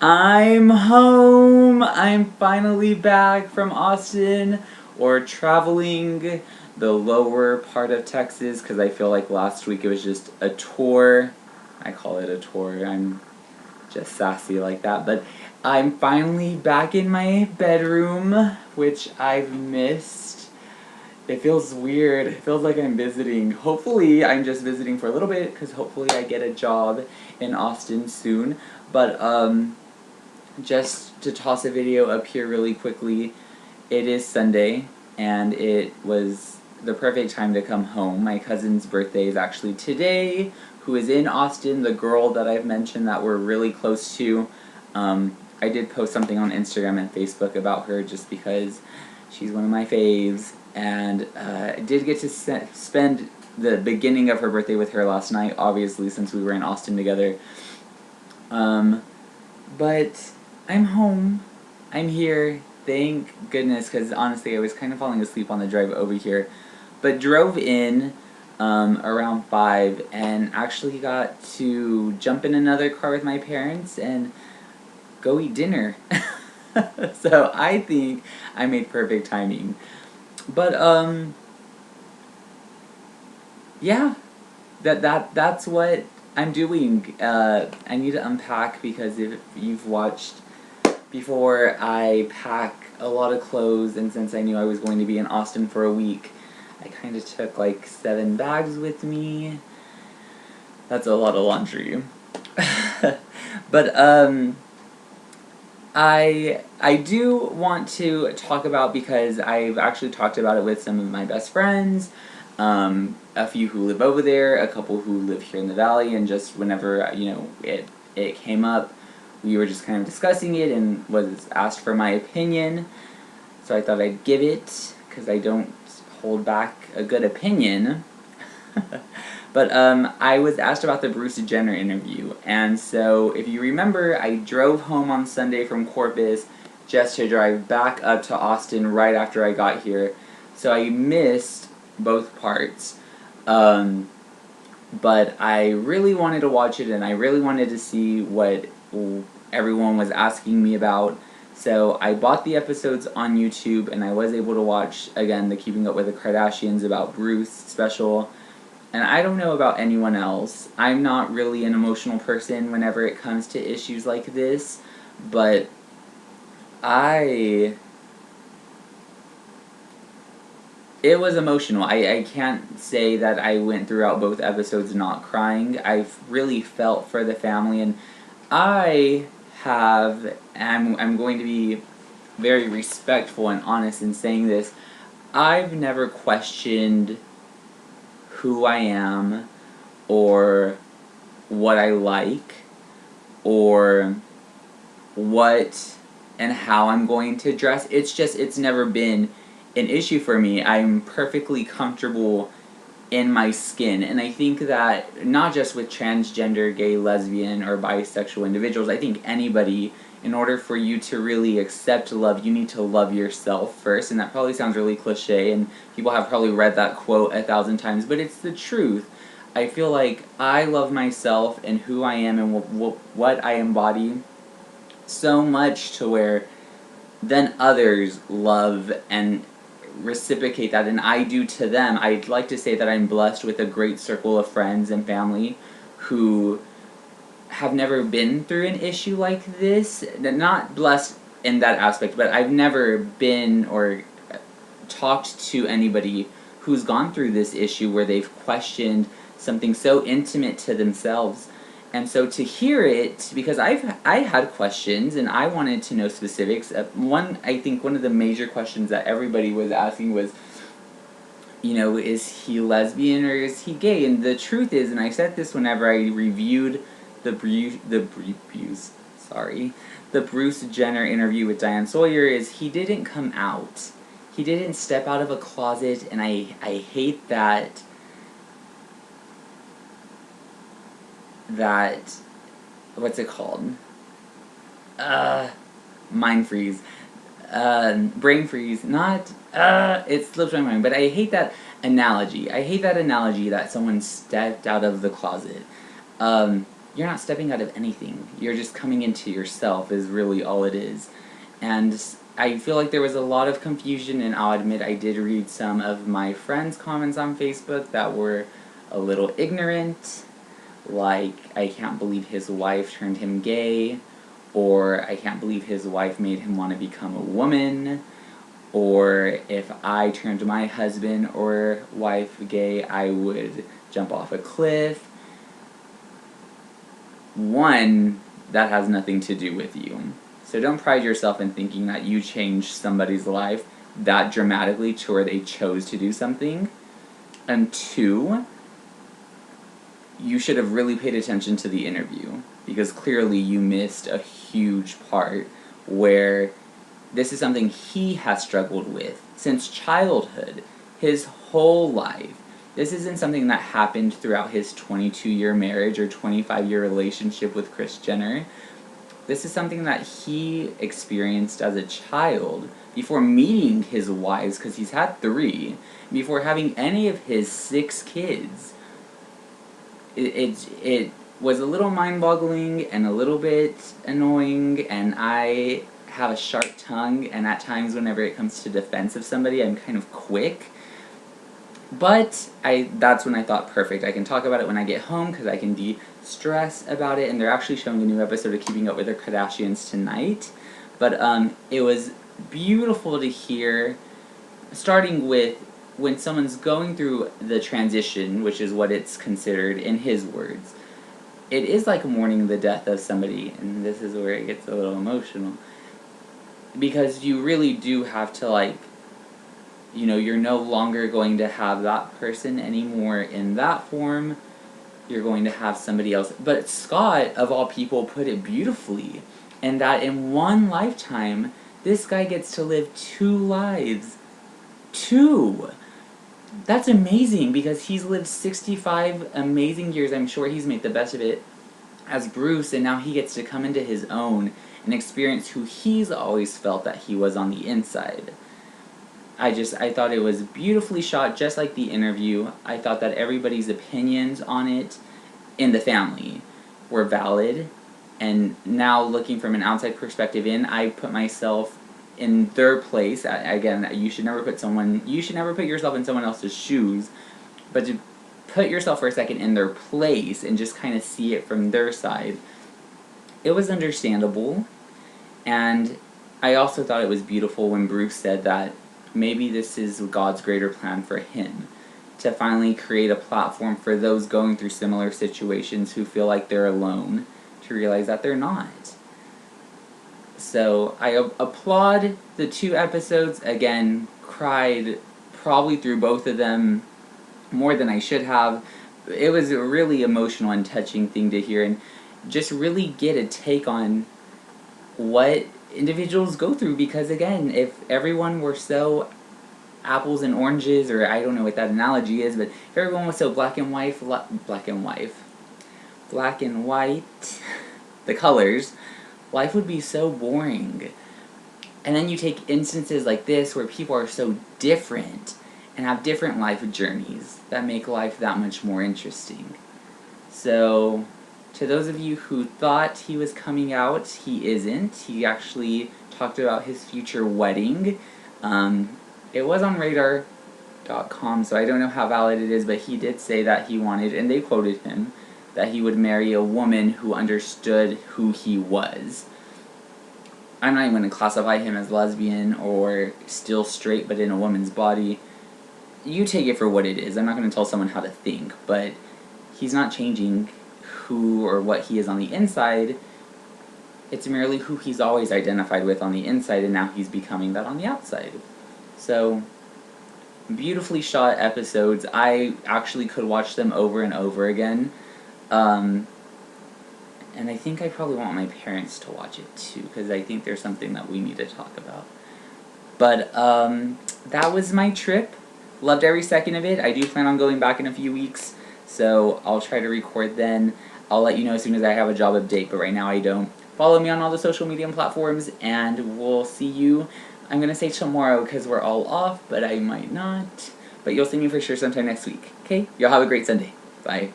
I'm home! I'm finally back from Austin, or traveling the lower part of Texas, because I feel like last week it was just a tour. I call it a tour, I'm just sassy like that, but I'm finally back in my bedroom, which I've missed. It feels weird, it feels like I'm visiting. Hopefully I'm just visiting for a little bit, because hopefully I get a job in Austin soon, but just to toss a video up here really quickly, it is Sunday, and it was the perfect time to come home. My cousin's birthday is actually today, who is in Austin, the girl that I've mentioned that we're really close to. I did post something on Instagram and Facebook about her just because she's one of my faves, and I did get to spend the beginning of her birthday with her last night, obviously, since we were in Austin together. But I'm home. I'm here. Thank goodness, because honestly I was kind of falling asleep on the drive over here. But drove in around 5 and actually got to jump in another car with my parents and go eat dinner. So I think I made perfect timing. But yeah, that's what I'm doing. I need to unpack, because if you've watched before, I pack a lot of clothes, and since I knew I was going to be in Austin for a week, I kind of took like 7 bags with me. That's a lot of laundry. But I do want to talk about, because I've actually talked about it with some of my best friends, a few who live over there, a couple who live here in the valley, and just whenever, you know, it came up, we were just kind of discussing it and was asked for my opinion, so I thought I'd give it, because I don't hold back a good opinion. But I was asked about the Bruce Jenner interview, and so if you remember, I drove home on Sunday from Corpus just to drive back up to Austin right after I got here, so I missed both parts. But I really wanted to watch it, and I really wanted to see what everyone was asking me about. So I bought the episodes on YouTube, and I was able to watch, again, the Keeping Up with the Kardashians about Bruce special. And I don't know about anyone else. I'm not really an emotional person whenever it comes to issues like this, but it was emotional. I can't say that I went throughout both episodes not crying. I've really felt for the family, and I'm going to be very respectful and honest in saying this, I've never questioned who I am, or what I like, or what and how I'm going to dress. It's never been an issue for me. I'm perfectly comfortable in my skin, and I think that not just with transgender, gay, lesbian, or bisexual individuals, I think anybody, in order for you to really accept love, you need to love yourself first, and that probably sounds really cliche, and people have probably read that quote 1,000 times, but it's the truth. I feel like I love myself and who I am and what I embody so much to where then others love and reciprocate that, and I do to them. I'd like to say that I'm blessed with a great circle of friends and family who have never been through an issue like this. Not blessed in that aspect, but I've never been or talked to anybody who's gone through this issue where they've questioned something so intimate to themselves. And so to hear it, because I had questions and I wanted to know specifics. I think one of the major questions that everybody was asking was, you know, is he lesbian or is he gay? And the truth is, and I said this whenever I reviewed the Bruce Jenner interview with Diane Sawyer, is he didn't come out. He didn't step out of a closet, and I hate that what's it called? Mind freeze. Brain freeze. Not, it slips my mind, but I hate that analogy. I hate that analogy that someone stepped out of the closet. you're not stepping out of anything. You're just coming into yourself is really all it is. And I feel like there was a lot of confusion, and I'll admit I did read some of my friends' comments on Facebook that were a little ignorant, like, I can't believe his wife turned him gay, or I can't believe his wife made him want to become a woman, or if I turned my husband or wife gay, I would jump off a cliff. One, that has nothing to do with you. So don't pride yourself in thinking that you changed somebody's life that dramatically to where they chose to do something. And two, you should have really paid attention to the interview, because clearly you missed a huge part where this is something he has struggled with since childhood, his whole life. This isn't something that happened throughout his 22-year marriage or 25-year relationship with Kris Jenner. This is something that he experienced as a child before meeting his wives, because he's had 3, before having any of his 6 kids. It was a little mind-boggling and a little bit annoying, and I have a sharp tongue, and at times whenever it comes to defense of somebody, I'm kind of quick. But that's when I thought, perfect, I can talk about it when I get home, because I can de-stress about it, and they're actually showing a new episode of Keeping Up with the Kardashians tonight. But it was beautiful to hear, starting with when someone's going through the transition, which is what it's considered in his words. It is like mourning the death of somebody, and this is where it gets a little emotional. Because you really do have to, like, you know, you're no longer going to have that person anymore in that form. You're going to have somebody else. But Scott, of all people, put it beautifully. And that in one lifetime, this guy gets to live 2 lives. 2! That's amazing, because he's lived 65 amazing years. I'm sure he's made the best of it as Bruce, and now he gets to come into his own and experience who he's always felt that he was on the inside. I thought it was beautifully shot, just like the interview. I thought that everybody's opinions on it in the family were valid, and now looking from an outside perspective in, I put myself in their place. Again, you should never put yourself in someone else's shoes, but to put yourself for a second in their place and just kind of see it from their side, it was understandable. And I also thought it was beautiful when Bruce said that maybe this is God's greater plan for him, to finally create a platform for those going through similar situations who feel like they're alone, to realize that they're not. So I applaud the 2 episodes. Again, cried probably through both of them more than I should have. It was a really emotional and touching thing to hear, and just really get a take on what individuals go through, because again, if everyone were so apples and oranges, or I don't know what that analogy is, but if everyone was so black and white, the colors, life would be so boring. And then you take instances like this where people are so different and have different life journeys that make life that much more interesting. So, to those of you who thought he was coming out, he isn't. He actually talked about his future wedding. It was on radar.com, so I don't know how valid it is, but he did say that he wanted, and they quoted him, that he would marry a woman who understood who he was. I'm not even going to classify him as lesbian or still straight but in a woman's body. You take it for what it is. I'm not going to tell someone how to think, but he's not changing who or what he is on the inside. It's merely who he's always identified with on the inside, and now he's becoming that on the outside. So, beautifully shot episodes. I actually could watch them over and over again. And I think I probably want my parents to watch it too, because I think there's something that we need to talk about. But that was my trip. Loved every second of it. I do plan on going back in a few weeks, so I'll try to record then. I'll let you know as soon as I have a job update, but right now I don't. Follow me on all the social media platforms, and we'll see you, I'm going to say tomorrow because we're all off, but I might not. But you'll see me for sure sometime next week. Okay? Y'all have a great Sunday. Bye.